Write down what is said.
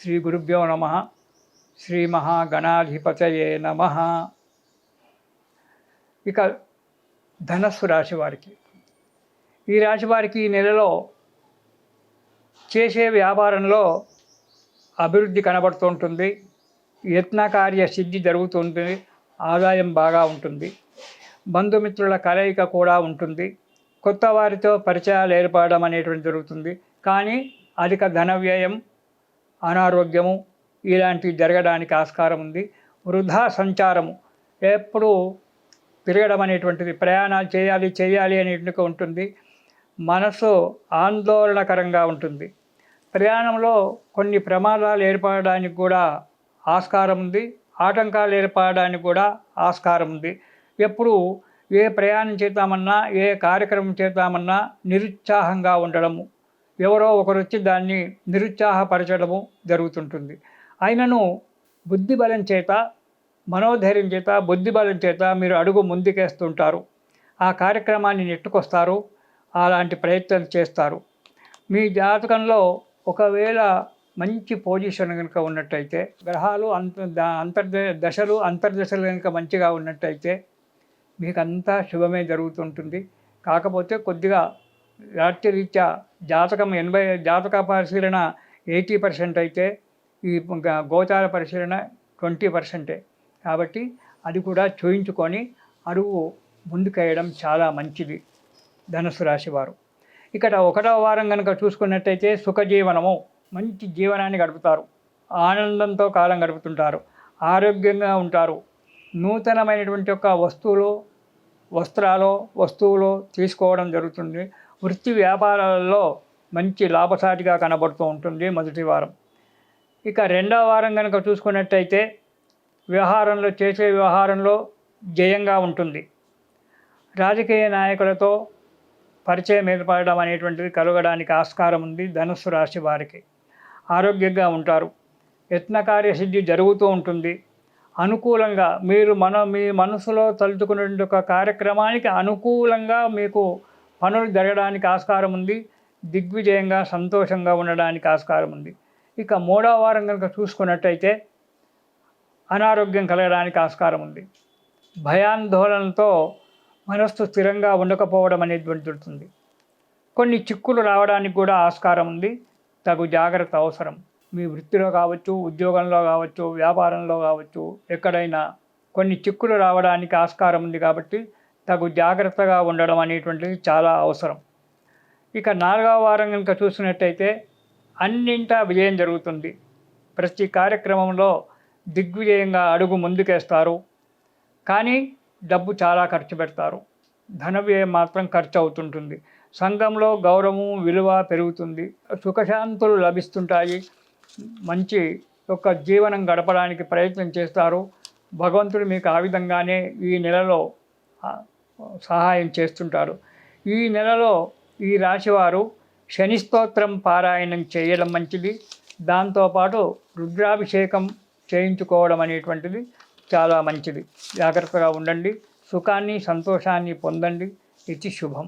శ్రీ గురుభ్యో నమ. శ్రీ మహాగణాధిపతయే నమ. ఇక ధనస్సు రాశి వారికి, ఈ రాశి వారికి ఈ నెలలో చేసే వ్యాపారంలో అభివృద్ధి కనబడుతుంటుంది. యత్నకార్య సిద్ధి జరుగుతుంది. ఆదాయం బాగా ఉంటుంది. బంధుమిత్రుల కలయిక కూడా ఉంటుంది. కొత్త వారితో పరిచయాలు ఏర్పడడం అనేటువంటి జరుగుతుంది. కానీ అధిక ధన వ్యయం, అనారోగ్యము ఇలాంటివి జరగడానికి ఆస్కారం ఉంది. వృధా సంచారము, ఎప్పుడు తిరగడం అనేటువంటిది, ప్రయాణాలు చేయాలి అనేటువంటి ఉంటుంది. మనసు ఆందోళనకరంగా ఉంటుంది. ప్రయాణంలో కొన్ని ప్రమాదాలు ఏర్పడడానికి కూడా ఆస్కారం ఉంది. ఆటంకాలు ఏర్పడడానికి కూడా ఆస్కారం ఉంది. ఎప్పుడు ఏ ప్రయాణం చేద్దామన్నా, ఏ కార్యక్రమం చేద్దామన్నా నిరుత్సాహంగా ఉండడము, ఎవరో ఒకరు వచ్చి దాన్ని నిరుత్సాహపరచడము జరుగుతుంటుంది. అయినను బుద్ధిబలం చేత, మనోధైర్యం చేత, బుద్ధిబలం చేత మీరు అడుగు ముందుకేస్తుంటారు. ఆ కార్యక్రమాన్ని నెట్టుకొస్తారు. అలాంటి ప్రయత్నాలు చేస్తారు. మీ జాతకంలో ఒకవేళ మంచి పొజిషన్ కనుక ఉన్నట్టయితే, గ్రహాలు దశలు అంతర్దశలు కనుక మంచిగా ఉన్నట్టయితే మీకంతా శుభమే జరుగుతుంటుంది. కాకపోతే కొద్దిగా రాత్రిరీత్యా జాతకం జాతక పరిశీలన 80% అయితే ఈ గోచార పరిశీలన 20%. కాబట్టి అది కూడా చూయించుకొని అడుగు ముందుకేయడం చాలా మంచిది ధనుసు రాశి వారు. ఇక్కడ 1వ వారం కనుక చూసుకున్నట్టయితే సుఖజీవనము, మంచి జీవనాన్ని గడుపుతారు. ఆనందంతో కాలం గడుపుతుంటారు. ఆరోగ్యంగా ఉంటారు. నూతనమైనటువంటి యొక్క వస్తువులు తీసుకోవడం జరుగుతుంది. వృత్తి వ్యాపారాలలో మంచి లాభసాటిగా కనబడుతూ ఉంటుంది మొదటి వారం. ఇక 2వ వారం కనుక చూసుకున్నట్టయితే చేసే వ్యవహారంలో జయంగా ఉంటుంది. రాజకీయ నాయకులతో పరిచయం ఏర్పడడం అనేటువంటిది కలగడానికి ఆస్కారం ఉంది ధనుస్సు రాశి వారికి. ఆరోగ్యంగా ఉంటారు. యత్నకార్యసిద్ధి జరుగుతూ ఉంటుంది. అనుకూలంగా మీ మనసులో తలుచుకునే ఒక కార్యక్రమానికి అనుకూలంగా మీకు పనులు జరగడానికి ఆస్కారం ఉంది. దిగ్విజయంగా, సంతోషంగా ఉండడానికి ఆస్కారం ఉంది. ఇక 3వ వారం కనుక చూసుకున్నట్టయితే అనారోగ్యం కలగడానికి ఆస్కారం ఉంది. భయాందోళనతో మనస్సు స్థిరంగా ఉండకపోవడం అనేటువంటి జరుగుతుంది. కొన్ని చిక్కులు రావడానికి కూడా ఆస్కారం ఉంది. తగు జాగ్రత్త అవసరం. మీ వృత్తిలో కావచ్చు, ఉద్యోగంలో కావచ్చు, వ్యాపారంలో కావచ్చు, ఎక్కడైనా కొన్ని చిక్కులు రావడానికి ఆస్కారం ఉంది. కాబట్టి తగు జాగ్రత్తగా ఉండడం అనేటువంటిది చాలా అవసరం. ఇక 4వ వారం కనుక చూసినట్టయితే అన్నింటా విజయం జరుగుతుంది. ప్రతి కార్యక్రమంలో దిగ్విజయంగా అడుగు ముందుకేస్తారు. కానీ డబ్బు చాలా ఖర్చు పెడతారు. ధన వ్యయం మాత్రం ఖర్చు అవుతుంటుంది. సంఘంలో గౌరవం, విలువ పెరుగుతుంది. సుఖశాంతులు లభిస్తుంటాయి. మంచి యొక్క జీవనం గడపడానికి ప్రయత్నం చేస్తారు. భగవంతుడు మీకు ఆ విధంగానే ఈ నెలలో సహాయం చేస్తుంటారు. ఈ నెలలో ఈ రాశివారు శని స్తోత్రం పారాయణం చేయడం మంచిది. దాంతోపాటు రుద్రాభిషేకం చేయించుకోవడం అనేటువంటిది చాలా మంచిది. జాగ్రత్తగా ఉండండి. సుఖాన్ని, సంతోషాన్ని పొందండి. ఇది శుభం.